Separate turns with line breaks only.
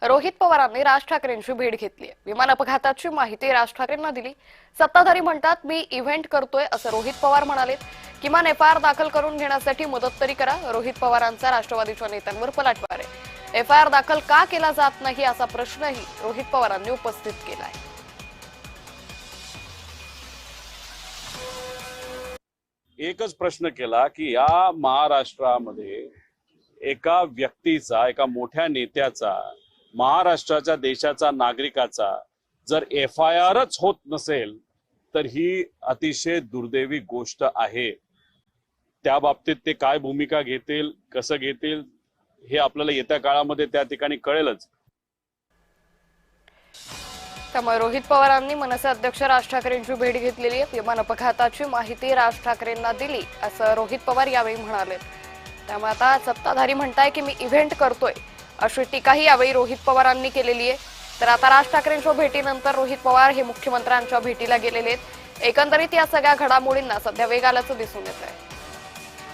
रोहित पवारांनी राज ठाकरेंची भेट घेतली आहे। विमान अपघाताची माहिती राज ठाकरेंना दिली। सत्ताधारी म्हणतात मी इव्हेंट करतोय असं रोहित पवार म्हणाले। किमान एफआयआर दाखल करून घेण्यासाठी मदत तरी करा। रोहित पवारांचा राष्ट्रवादीच्या नेत्यांवर पलटवार आहे। एफआयआर दाखल का केला जात नाही असा प्रश्नही रोहित पवारांनी उपस्थित केला आहे।
एकच प्रश्न केला की या महाराष्ट्रामध्ये एका व्यक्तीचा, एका मोठ्या नेत्याचा, महाराष्ट्राच्या देशाचा नागरिकाचा जर एफआयआरच होत नसेल तर ही अतिशय दुर्दैवी गोष्ट आहे। त्या बाबतीत ते काय भूमिका घेतील, कसं घेतील हे आपल्याला येत्या काळामध्ये त्या ठिकाणी कळेलच।
त्यामुळे रोहित पवारांनी मनसे अध्यक्ष राज ठाकरेंची भेट घेतलेली आहे। विमान अपघाताची माहिती राज ठाकरेंना दिली असं रोहित पवार यावेळी म्हणाले। त्यामुळे आता सत्ताधारी म्हणताय की मी इव्हेंट करतोय अशी टीकाही यावेळी रोहित पवारांनी केलेली आहे। तर आता राज ठाकरेंच्या भेटीनंतर रोहित पवार हे मुख्यमंत्र्यांच्या भेटीला गेलेले आहेत। एकंदरीत या सगळ्या घडामोडींना सध्या वेग आल्याचं दिसून येत आहे।